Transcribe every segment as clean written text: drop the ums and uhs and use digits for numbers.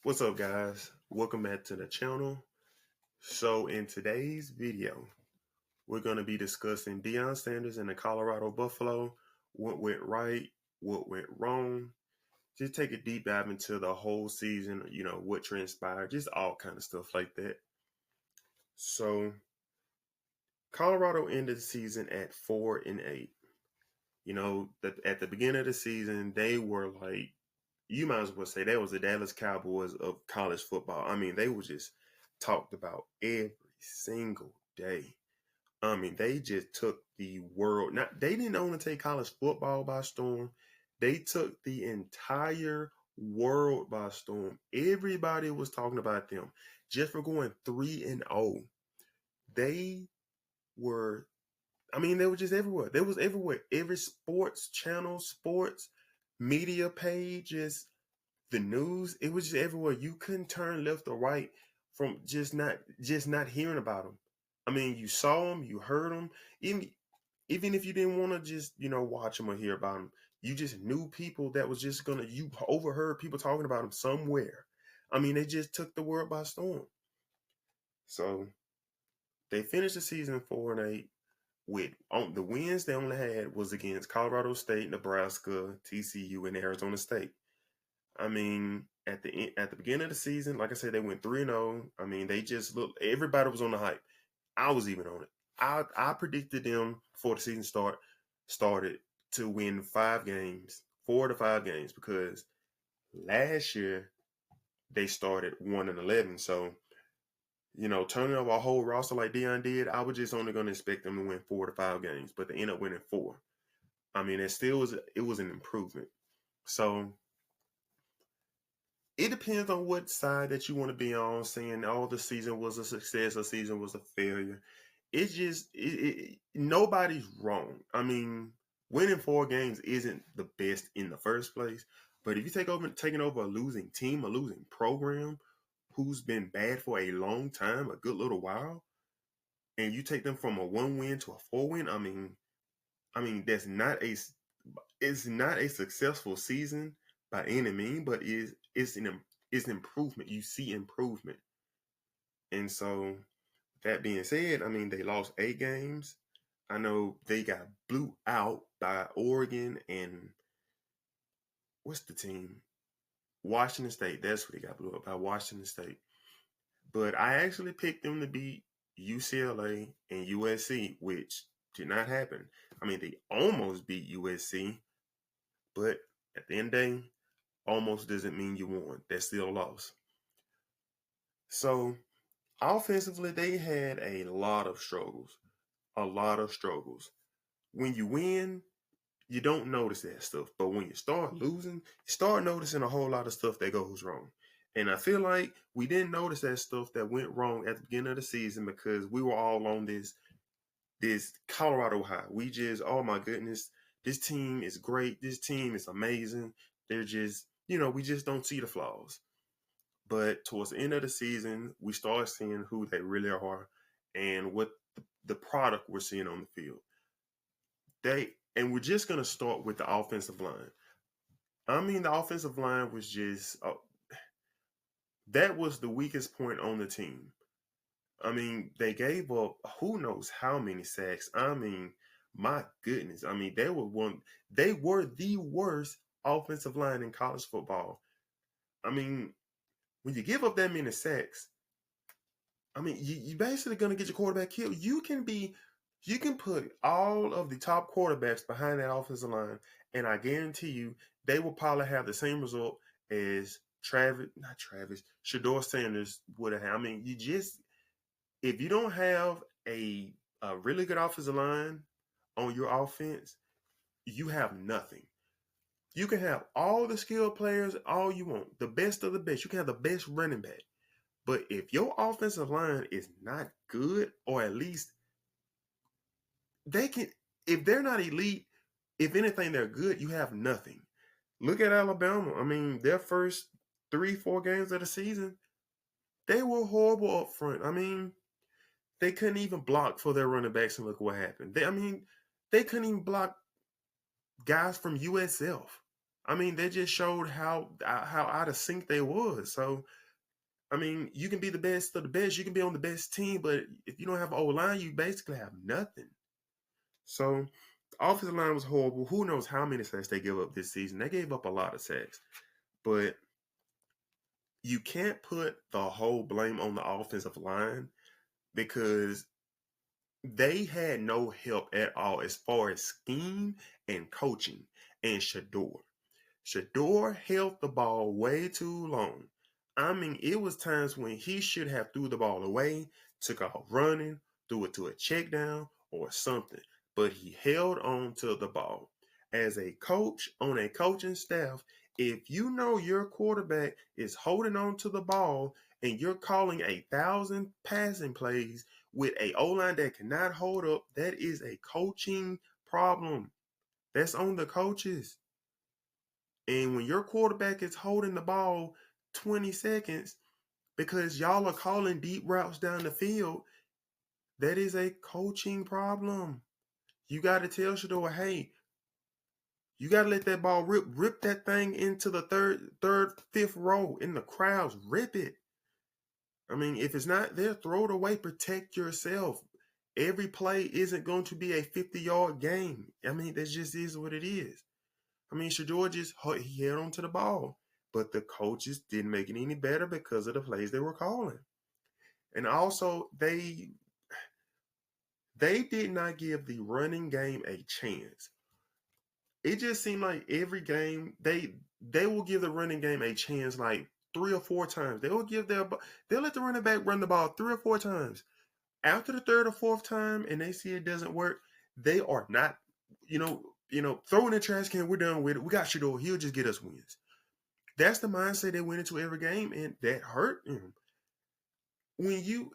What's up, guys? Welcome back to the channel. So, in today's video, we're going to be discussing Deion Sanders and the Colorado Buffalo. What went right, what went wrong. Just take a deep dive into the whole season, what transpired, just all kind of stuff like that. So, Colorado ended the season at 4-8. At the beginning of the season, they were like, you might as well say that was the Dallas Cowboys of college football. I mean, they were just talked about every single day. I mean, they just took the world. Not they didn't only take college football by storm. They took the entire world by storm. Everybody was talking about them just for going 3-0. They were they were just everywhere. They was everywhere. Every sports channel, sports media pages, the news, it was just everywhere. You couldn't turn left or right from just not hearing about them. I mean, you saw them, you heard them, even if you didn't want to just watch them or hear about them, you just knew people that was just gonna you overheard people talking about them somewhere. I mean, they just took the world by storm. So they finished the season 4-8 with on the wins they only had was against Colorado State, Nebraska, TCU, and Arizona State. I mean, at the beginning of the season, like I said, they went 3-0. I mean, they just looked. Everybody was on the hype. I was even on it. I predicted them before the season started to win 5 games, 4 to 5 games, because last year they started 1-11. So turning over a whole roster like Deion did, I was just only going to expect them to win 4 to 5 games, but they ended up winning 4. I mean, it was an improvement. So it depends on what side that you want to be on, saying, oh, the season was a success, the season was a failure. It's just nobody's wrong. I mean, winning 4 games isn't the best in the first place, but if you taking over a losing team, a losing program who's been bad for a long time, a good little while, and you take them from a 1 win to a 4 win, I mean it's not a successful season by any means, but it's an improvement. You see improvement. And so that being said, I mean they lost 8 games. I know they got blew out by Oregon and what's the team? Washington State. That's what they got blew up by, Washington State. But I actually picked them to beat UCLA and USC, which did not happen. I mean, they almost beat USC, but at the end of the day, almost doesn't mean you won. That's still a loss. So offensively, they had a lot of struggles. A lot of struggles. When you win, you don't notice that stuff. But when you start losing, you start noticing a whole lot of stuff that goes wrong. And I feel like we didn't notice that stuff that went wrong at the beginning of the season because we were all on this Colorado high. We just, oh my goodness, this team is great. This team is amazing. They're just, we just don't see the flaws. But towards the end of the season, we start seeing who they really are and what the product we're seeing on the field. And we're just going to start with the offensive line. I mean, the offensive line was just that was the weakest point on the team. I mean, they gave up who knows how many sacks. I mean, my goodness. I mean, they were the worst offensive line in college football. I mean, when you give up that many sacks, I mean, you basically gonna get your quarterback killed. You can put all of the top quarterbacks behind that offensive line, and I guarantee you they will probably have the same result as Shedeur Sanders would have. I mean, if you don't have a really good offensive line on your offense, you have nothing. You can have all the skilled players, all you want, the best of the best. You can have the best running back. But if your offensive line is not good, or at least they can, if they're not elite, if anything, they're good, you have nothing. Look at Alabama. I mean, their first 3-4 games of the season, they were horrible up front. I mean, they couldn't even block for their running backs, and look what happened. They couldn't even block guys from USF. I mean, they just showed how out of sync they was. So I mean, you can be the best of the best. You can be on the best team, but if you don't have an O line, you basically have nothing. So the offensive line was horrible. Who knows how many sacks they gave up this season? They gave up a lot of sacks, but you can't put the whole blame on the offensive line because they had no help at all as far as scheme and coaching. And Shador held the ball way too long. I mean, it was times when he should have threw the ball away, took off running, threw it to a check down or something. But he held on to the ball. As a coach on a coaching staff, if you know your quarterback is holding on to the ball and you're calling 1,000 passing plays with a O-line that cannot hold up, that is a coaching problem. That's on the coaches. And when your quarterback is holding the ball 20 seconds because y'all are calling deep routes down the field, that is a coaching problem. You got to tell Shador, hey, you got to let that ball rip that thing into the third, fifth row in the crowds. Rip it. I mean, if it's not there, throw it away. Protect yourself. Every play isn't going to be a 50-yard game. I mean, that just is what it is. I mean, Shador just he held on to the ball, but the coaches didn't make it any better because of the plays they were calling. And also, they did not give the running game a chance. It just seemed like every game they will give the running game a chance like 3 or 4 times. They'll let the running back run the ball 3 or 4 times. After the third or fourth time, and they see it doesn't work, they are not, throw in the trash can. We're done with it. We got Shador. He'll just get us wins. That's the mindset they went into every game, and that hurt him. When you,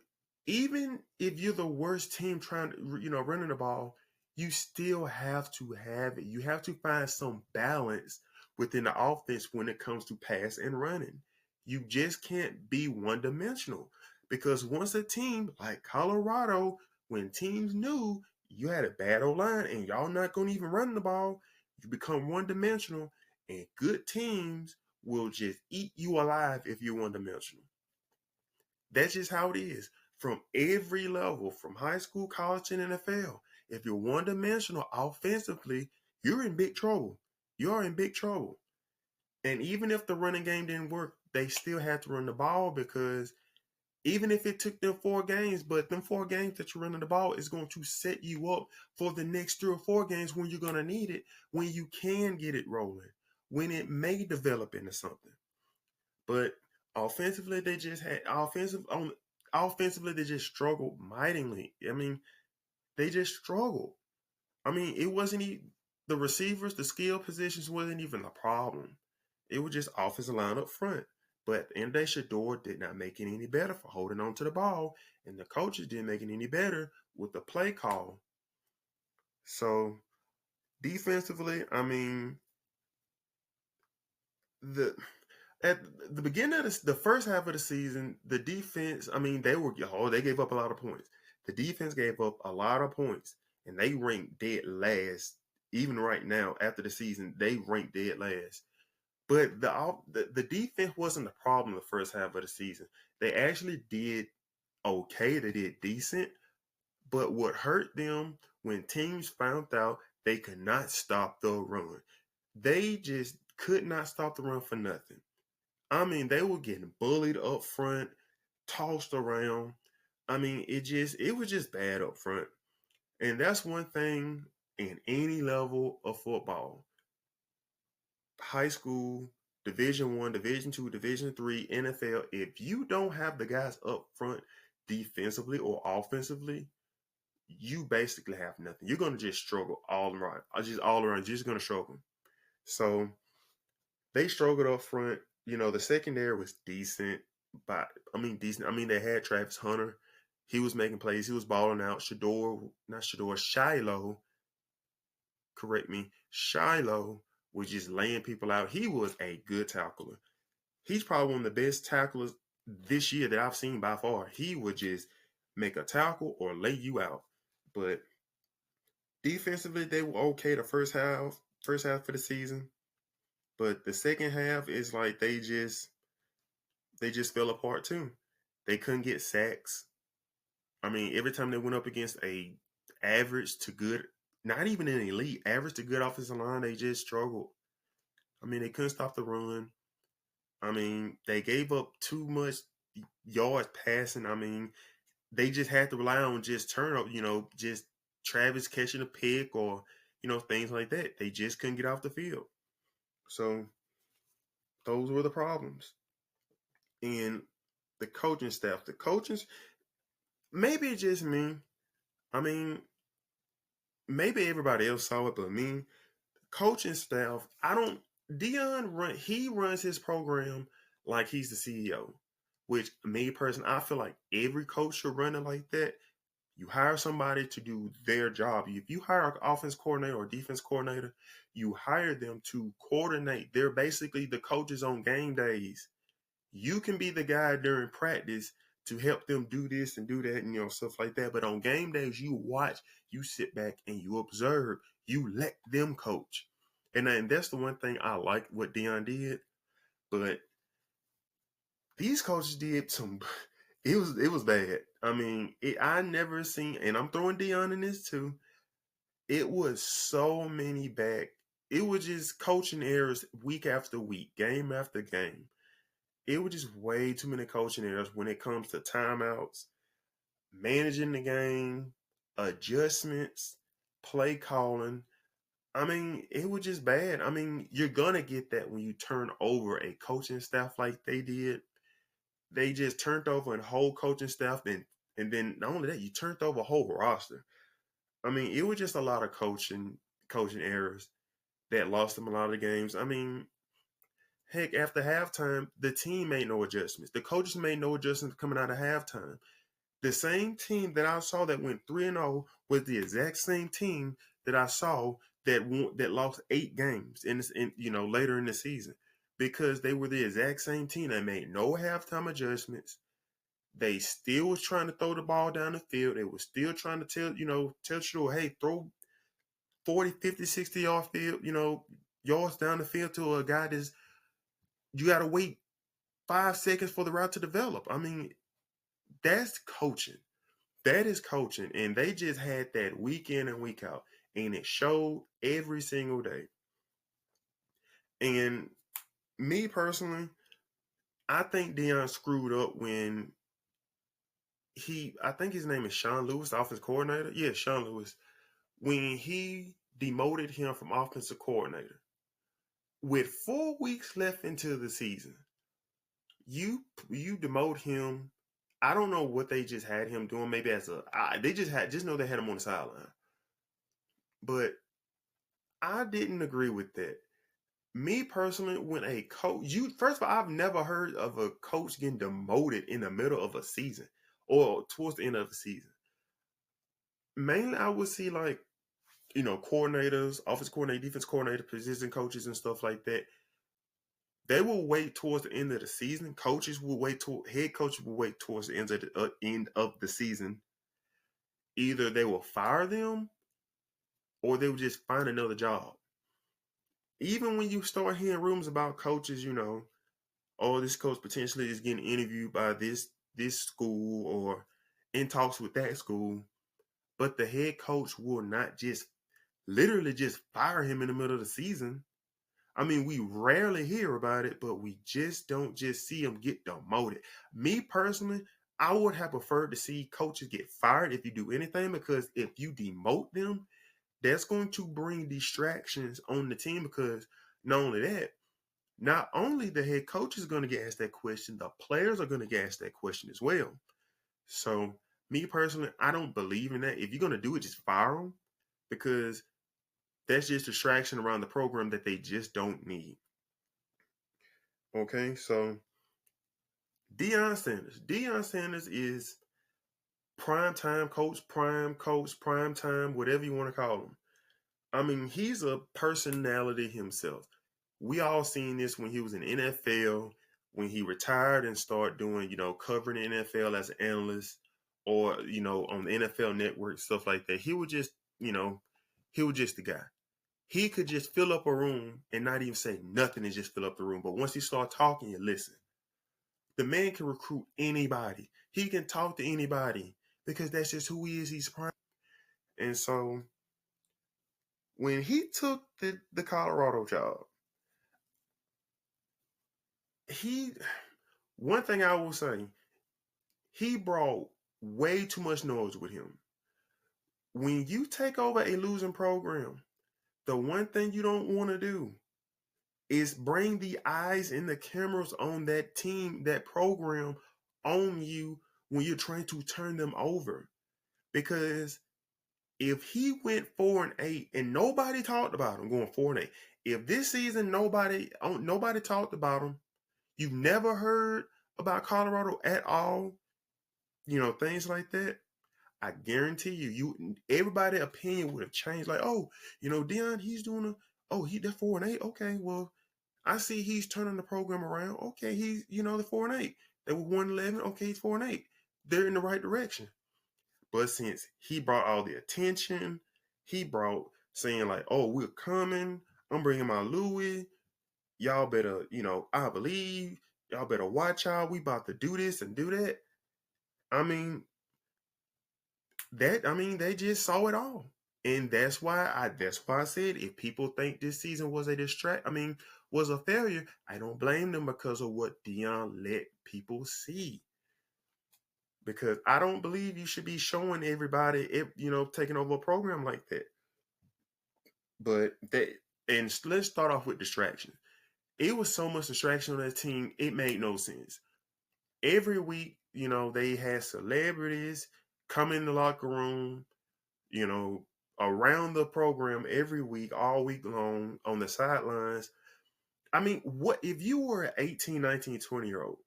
even if you're the worst team trying to, running the ball, you still have to have it. You have to find some balance within the offense when it comes to pass and running. You just can't be one dimensional because once a team like Colorado, when teams knew you had a bad O line and y'all not going to even run the ball, you become one dimensional, and good teams will just eat you alive if you're one dimensional. That's just how it is from every level, from high school, college, and NFL. If you're one dimensional offensively, you're in big trouble. You're in big trouble. And even if the running game didn't work, they still had to run the ball because even if it took them 4 games, but them 4 games that you're running the ball is going to set you up for the next 3 or 4 games when you're going to need it, when you can get it rolling, when it may develop into something. But offensively, they just had offensively they just struggled mightily. I mean, they just struggled. I mean, it wasn't even the receivers, the skill positions wasn't even a problem. It was just offensive line up front. But at the end of the day, Shador did not make it any better for holding on to the ball, and the coaches didn't make it any better with the play call. So defensively, I mean, the at the beginning of the first half of the season, the defense, I mean, they gave up a lot of points. The defense gave up a lot of points, and they ranked dead last. Even right now, after the season, they ranked dead last. But the defense wasn't the problem the first half of the season. They actually did okay. They did decent. But what hurt them when teams found out they could not stop the run, they just could not stop the run for nothing. I mean, they were getting bullied up front, tossed around. I mean, it was just bad up front. And that's one thing in any level of football. High school, Division 1, Division 2, Division 3, NFL, if you don't have the guys up front defensively or offensively, you basically have nothing. You're going to just struggle all around. You're just going to struggle. So they struggled up front. The secondary was decent, but decent. I mean, they had Travis Hunter. He was making plays. He was balling out. Shiloh. Correct me. Shiloh was just laying people out. He was a good tackler. He's probably one of the best tacklers this year that I've seen by far. He would just make a tackle or lay you out. But defensively, they were okay the first half of the season. But the second half is like they just fell apart too. They couldn't get sacks. I mean, every time they went up against a average to good, not even an elite, average to good offensive line, they just struggled. I mean, they couldn't stop the run. I mean, they gave up too much yards passing. I mean, they just had to rely on just turnover, just Travis catching a pick or, things like that. They just couldn't get off the field. So those were the problems. And the coaching staff, maybe it's just me. I mean, maybe everybody else saw it, but me, coaching staff, he runs his program like he's the CEO, which me personally, I feel like every coach should run it like that. You hire somebody to do their job. If you hire an offense coordinator or defense coordinator, you hire them to coordinate. They're basically the coaches on game days. You can be the guy during practice to help them do this and do that and stuff like that. But on game days, you watch, you sit back and you observe. You let them coach. And that's the one thing I like what Deion did. But these coaches did some. It was bad. I mean, I never seen, and I'm throwing Deion in this too. It was so many bad. It was just coaching errors week after week, game after game. It was just way too many coaching errors when it comes to timeouts, managing the game, adjustments, play calling. I mean, it was just bad. I mean, you're gonna get that when you turn over a coaching staff like they did. They just turned over a whole coaching staff, and then not only that, you turned over a whole roster. I mean, it was just a lot of coaching errors that lost them a lot of the games. I mean, heck, after halftime, the team made no adjustments. The coaches made no adjustments coming out of halftime. The same team that I saw that went 3-0 was the exact same team that I saw that lost 8 games later in the season, because they were the exact same team that made no halftime adjustments. They still was trying to throw the ball down the field. They were still trying to tell Shador, hey, throw 40, 50, 60 yard field, yards down the field to a guy that's you got to wait 5 seconds for the route to develop. I mean, that's coaching. That is coaching. And they just had that week in and week out. And it showed every single day. And me personally, I think Deion screwed up when I think his name is Sean Lewis, the offensive coordinator. Yeah, Sean Lewis. When he demoted him from offensive coordinator, with 4 weeks left into the season, you demote him. I don't know what they just had him doing. Maybe they just know they had him on the sideline. But I didn't agree with that. Me personally, when a coach, first of all, I've never heard of a coach getting demoted in the middle of a season or towards the end of the season. Mainly, I would see like coordinators, offense coordinator, defense coordinator, position coaches, and stuff like that. They will wait towards the end of the season. Head coaches will wait towards the end of the season. Either they will fire them or they will just find another job. Even when you start hearing rumors about coaches, oh, this coach potentially is getting interviewed by this school or in talks with that school, but the head coach will not just literally just fire him in the middle of the season. I mean, we rarely hear about it, but we just don't just see them get demoted. Me personally, I would have preferred to see coaches get fired if you do anything, because if you demote them, that's going to bring distractions on the team, because not only the head coach is going to get asked that question, the players are going to get asked that question as well. So, me personally, I don't believe in that. If you're going to do it, just fire them, because that's just distraction around the program that they just don't need. Okay, so Deion Sanders. Deion Sanders is prime time coach, prime time, whatever you want to call him. I mean, he's a personality himself. We all seen this when he was in NFL, when he retired and started doing, covering the NFL as an analyst, or, on the NFL network, stuff like that. He was just the guy. He could just fill up a room and not even say nothing and just fill up the room. But once he start talking, you listen. The man can recruit anybody. He can talk to anybody because that's just who he is. He's prime. And so when he took the Colorado job, he one thing I will say, he brought way too much noise with him. When you take over a losing program, the one thing you don't want to do is bring the eyes and the cameras on that team, that program on you when you're trying to turn them over. Because if he went 4-8 and nobody talked about him going 4-8, if this season nobody talked about him, you've never heard about Colorado at all, things like that. I guarantee you everybody opinion would have changed. Like, oh, Deion, he's doing they're 4-8. Okay, well, I see he's turning the program around. Okay, he's they're 4-8. They were 1-11. Okay, he's 4-8. They're in the right direction. But since he brought all the attention, he brought saying like, "Oh, we're coming. I'm bringing my Louis. Y'all better, I believe. Y'all better watch out. We about to do this and do that." I mean, they just saw it all. And that's why I said if people think this season was was a failure, I don't blame them because of what Deion let people see. Because I don't believe you should be showing everybody taking over a program like that. But let's start off with distraction. It was so much distraction on that team, it made no sense. Every week, they had celebrities come in the locker room, around the program every week, all week long, on the sidelines. I mean, what if you were an 18, 19, 20-year-old?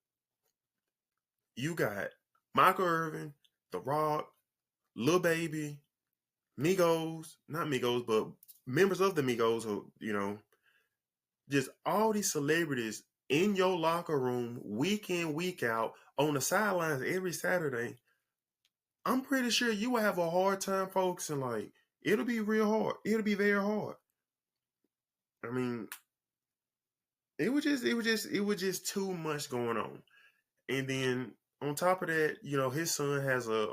You got Michael Irvin, The Rock, Lil Baby, Migos, not Migos, but members of the Migos, just all these celebrities in your locker room week in, week out, on the sidelines every Saturday. I'm pretty sure you will have a hard time focusing. Like, it'll be real hard. It'll be very hard. I mean, it was just too much going on. And then on top of that, his son has a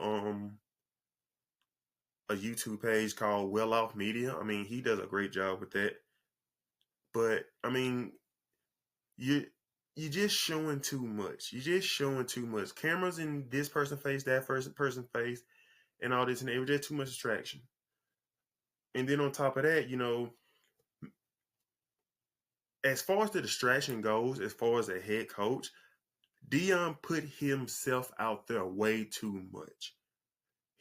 YouTube page called Well Off Media. I mean, he does a great job with that. But I mean, you're just showing too much. You're just showing too much. Cameras in this person face, that person face, and all this, and it was just too much distraction. And then on top of that, as far as the distraction goes, as far as a head coach, Deion put himself out there way too much.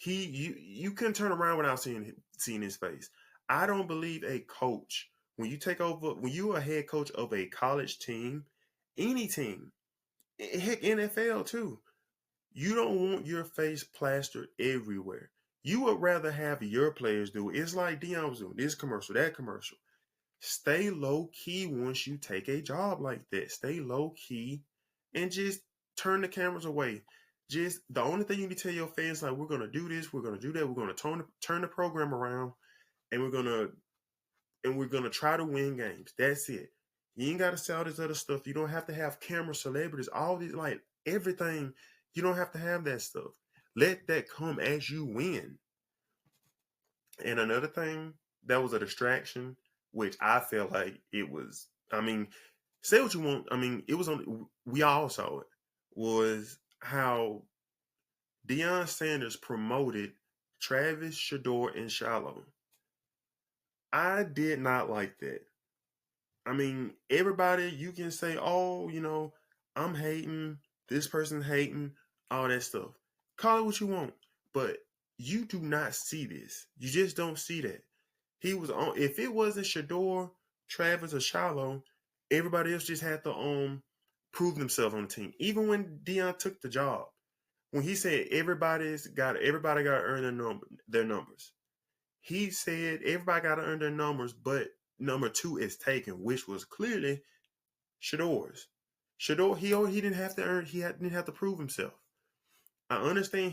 You couldn't turn around without seeing his face. I don't believe a coach, when you take over, when you're a head coach of a college team, any team, heck, NFL too, you don't want your face plastered everywhere. You would rather have your players do it. It's like Deion was doing this commercial, that commercial. Stay low key once you take a job like that. Stay low key and just turn the cameras away. Just the only thing you need to tell your fans, like, we're gonna do this, we're gonna do that, we're gonna turn the program around, and we're gonna try to win games. That's it. You ain't gotta say all this other stuff. You don't have to have camera celebrities, all these, like, everything. You don't have to have that stuff. Let that come as you win. And another thing that was a distraction, which I felt like it was, I mean, say what you want. I mean, it was on, we all saw it, was how Deion Sanders promoted Travis, Shedeur, and Shiloh. I did not like that. I mean, everybody, you can say, oh, I'm hating, this person hating, all that stuff. Call it what you want. But you do not see this. You just don't see that. He was on, if it wasn't Shedeur, Travis, or Shiloh, everybody else just had to prove themselves on the team. Even when Deion took the job, when he said everybody got to earn their numbers. He said everybody got to earn their numbers, but number 2 is taken, which was clearly Shedeur's. Shedeur, he didn't have to earn. Didn't have to prove himself. I understand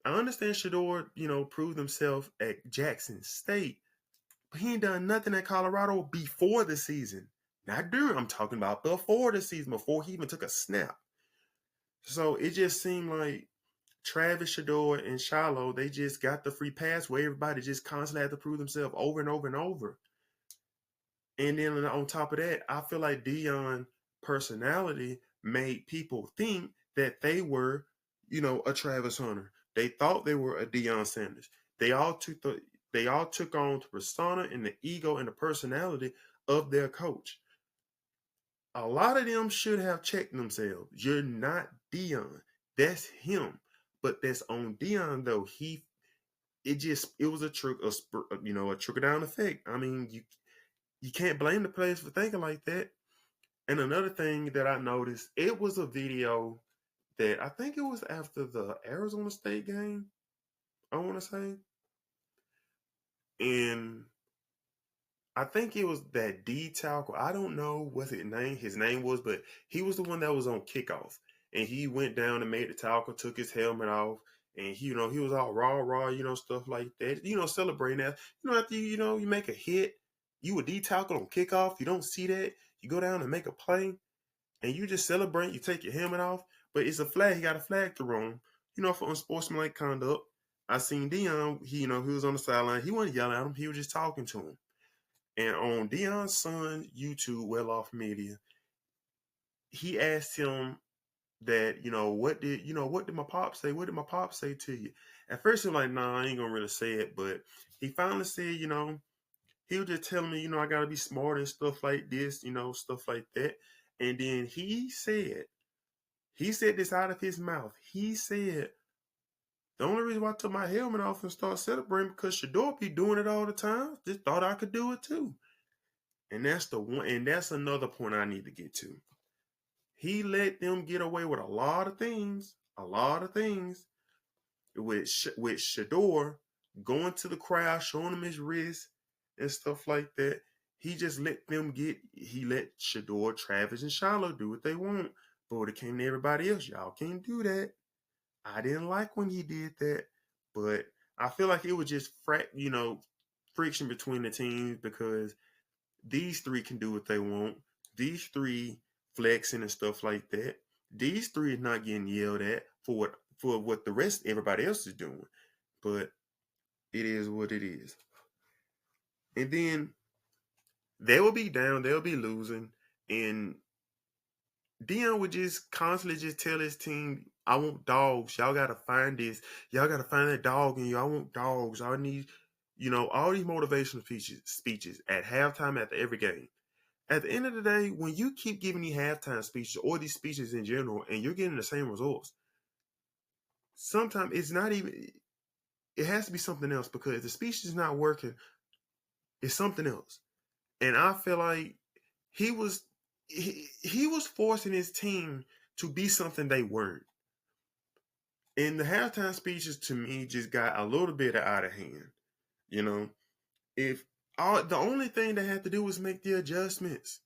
Shedeur, proved himself at Jackson State, He ain't done nothing at Colorado before the season. Not during. I'm talking about before the season, before he even took a snap. So it just seemed like Travis Shador and Shiloh, they just got the free pass where everybody just constantly had to prove themselves over and over and over. And then on top of that, I feel like Deion personality made people think that they were, a Travis Hunter. They thought they were a Deion Sanders. They all took on the persona and the ego and the personality of their coach. A lot of them should have checked themselves. You're not Deion. That's him. But that's on Deion though. It was a trickle down effect. I mean, you can't blame the players for thinking like that. And another thing that I noticed, it was a video that I think it was after the Arizona State game, I want to say. And I think it was that D tackle. I don't know what his name was, but he was the one that was on kickoff. And he went down and made the tackle, took his helmet off, and he was all raw, stuff like that. Celebrating that. After you make a hit, you a D tackle on kickoff, you don't see that. You go down and make a play, and you just celebrate, you take your helmet off, but it's a flag, he got a flag thrown him, for unsportsmanlike conduct. I seen Deion, he was on the sideline, he wasn't yelling at him, he was just talking to him. And on Deion's son YouTube, Well Off Media, he asked him that, what did my pop say? What did my pop say to you? At first he was like, nah, I ain't gonna really say it, but he finally said, he was just telling me, I gotta be smart and stuff like this, stuff like that. And then he said this out of his mouth. He said, the only reason why I took my helmet off and started celebrating because Shador be doing it all the time. Just thought I could do it too. And that's the one, and that's another point I need to get to. He let them get away with a lot of things with Shador going to the crowd, showing him his wrist and stuff like that. He let Shador, Travis, and Shiloh do what they want. But when it came to everybody else, y'all can't do that. I didn't like when he did that, but I feel like it was just friction between the teams because these three can do what they want. These three flexing and stuff like that. These three is not getting yelled at for what the rest everybody else is doing. But it is what it is. And then they will be down, they'll be losing, and Deion would just constantly just tell his team, I want dogs. Y'all gotta find this. Y'all gotta find that dog in you. I want dogs. I need, all these motivational speeches at halftime after every game. At the end of the day, when you keep giving these halftime speeches or these speeches in general and you're getting the same results, sometimes it's not even, it has to be something else because if the speech is not working, it's something else. And I feel like he was forcing his team to be something they weren't. And the halftime speeches to me just got a little bit out of hand. If the only thing they had to do was make the adjustments.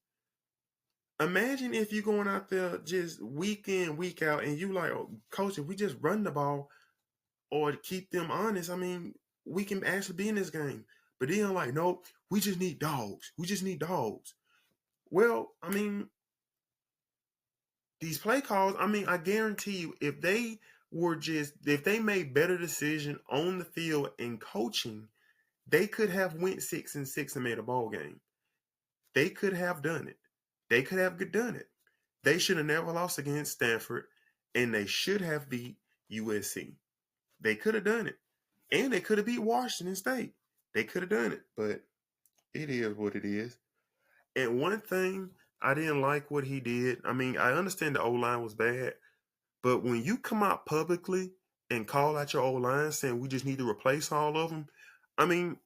Imagine if you're going out there just week in, week out, and you like, oh, coach, if we just run the ball or keep them honest, I mean, we can actually be in this game. But then like, nope, we just need dogs. We just need dogs. Well, I mean, these play calls, I mean, I guarantee you, if they made better decision on the field and coaching, they could have went 6-6 and made a ball game. They could have done it. They could have done it. They should have never lost against Stanford, and they should have beat USC. They could have done it. And they could have beat Washington State. They could have done it, but it is what it is. And one thing I didn't like what he did. I mean, I understand the O-line was bad, but when you come out publicly and call out your O-line saying we just need to replace all of them, I mean,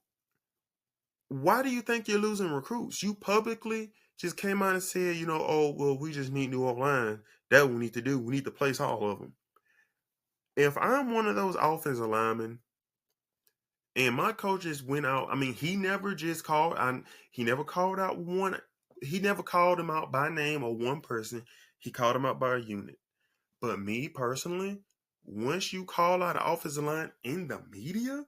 why do you think you're losing recruits? You publicly just came out and said, oh, well, we just need new O-line. That we need to do. We need to place all of them. If I'm one of those offensive linemen and my coaches went out, I mean, he never called out one. He never called him out by name or one person. He called him out by a unit. But me personally, once you call out an offensive line in the media,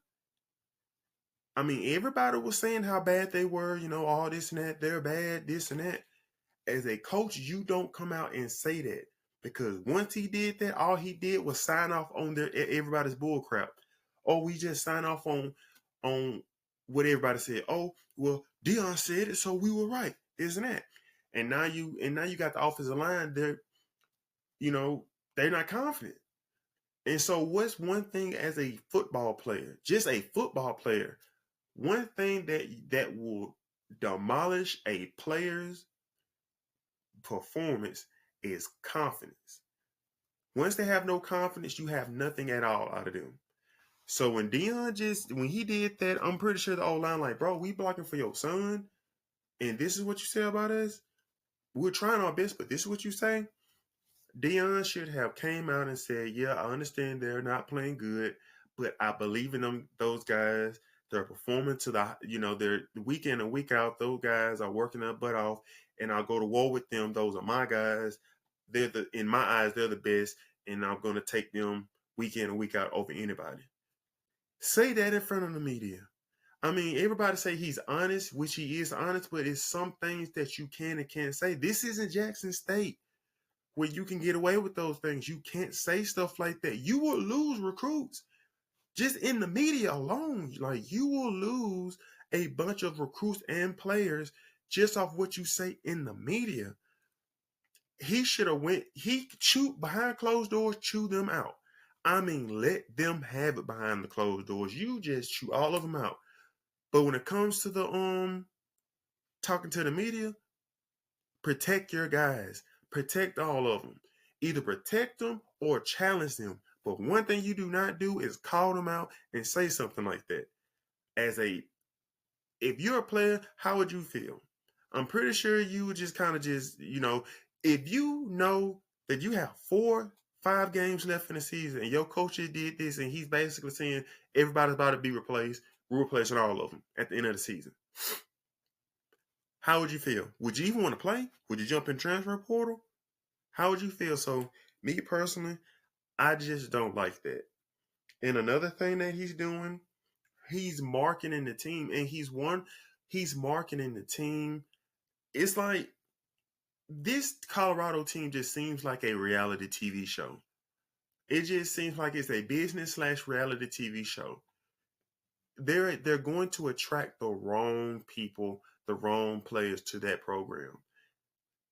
I mean, everybody was saying how bad they were, all this and that, they're bad, this and that. As a coach, you don't come out and say that, because once he did that, all he did was sign off on everybody's bull crap. Oh, we just sign off on what everybody said. Oh, well, Deion said it, so we were right, isn't that? And now you got the offensive line. They're not confident. And so, what's one thing as a football player, just a football player, one thing that will demolish a player's performance is confidence. Once they have no confidence, you have nothing at all out of them. So when when he did that, I'm pretty sure the old line like, bro, we blocking for your son, and this is what you say about us. We're trying our best, but this is what you say. Deion should have came out and said, yeah, I understand they're not playing good, but I believe in those guys. They're performing to they're week in and week out. Those guys are working their butt off, and I'll go to war with them. Those are my guys. In my eyes, they're the best, and I'm going to take them week in and week out over anybody. Say that in front of the media. I mean, everybody say he's honest, which he is honest, but it's some things that you can and can't say. This isn't Jackson State, where you can get away with those things. You can't say stuff like that. You will lose recruits just in the media alone. Like, you will lose a bunch of recruits and players just off what you say in the media. He should have he chewed behind closed doors, chew them out. I mean, let them have it behind the closed doors. You just chew all of them out. But when it comes to the talking to the media, protect your guys. Protect all of them. Either protect them or challenge them. But one thing you do not do is call them out and say something like that. If you're a player, how would you feel? I'm pretty sure you would just kind of if you know that you have 4-5 games left in the season and your coach did this and he's basically saying everybody's about to be replaced, we're replacing all of them at the end of the season. How would you feel? Would you even want to play? Would you jump in transfer portal? How would you feel? So, me personally, I just don't like that. And another thing that he's doing, he's marketing the team, and he's marketing the team. It's like this Colorado team just seems like a reality TV show. It just seems like it's a business/reality TV show. They're going to attract the wrong people, the wrong players to that program.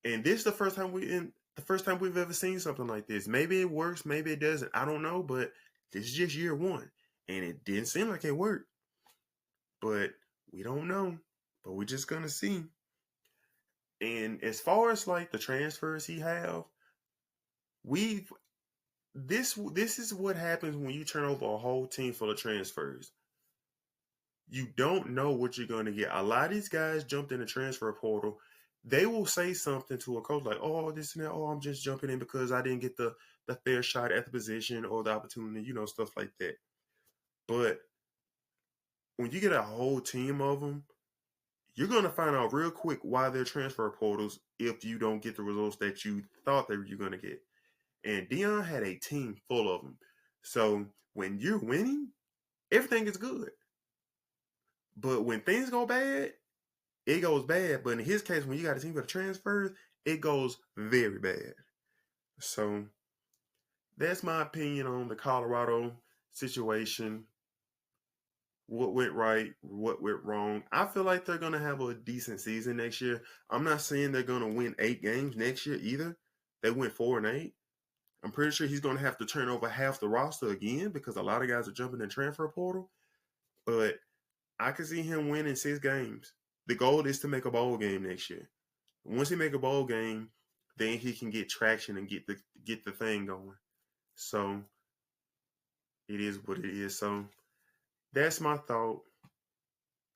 And this is the first time we've ever seen something like this. Maybe it works, maybe it doesn't. I don't know, but this is just year one, and it didn't seem like it worked. But we don't know. But we're just gonna see. And as far as like the transfers he have, this is what happens when you turn over a whole team full of transfers. You don't know what you're going to get. A lot of these guys jumped in the transfer portal. They will say something to a coach like, oh, this and that. Oh, I'm just jumping in because I didn't get the fair shot at the position or the opportunity, stuff like that. But when you get a whole team of them, you're going to find out real quick why they're transfer portals if you don't get the results that you thought that you're going to get. And Deion had a team full of them. So when you're winning, everything is good. But when things go bad, it goes bad. But in his case, when you got a team with transfers, it goes very bad. So that's my opinion on the Colorado situation. What went right, what went wrong. I feel like they're going to have a decent season next year. I'm not saying they're going to win 8 games next year either. They went 4-8. I'm pretty sure he's going to have to turn over half the roster again because a lot of guys are jumping in transfer portal. But I can see him winning 6 games. The goal is to make a bowl game next year. Once he make a bowl game, then he can get traction and get the thing going. So it is what it is. So that's my thought.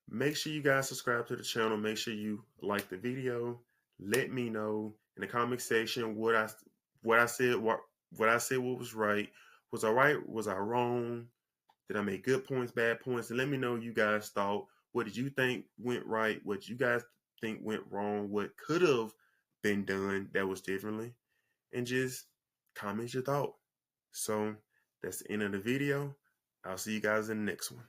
Make sure you guys subscribe to the channel. Make sure you like the video. Let me know in the comment section what I said. What I said what was right. Was I right? Was I wrong? Did I make good points, bad points? And let me know you guys thought. What did you think went right? What you guys think went wrong? What could have been done that was differently? And just comment your thought. So that's the end of the video. I'll see you guys in the next one.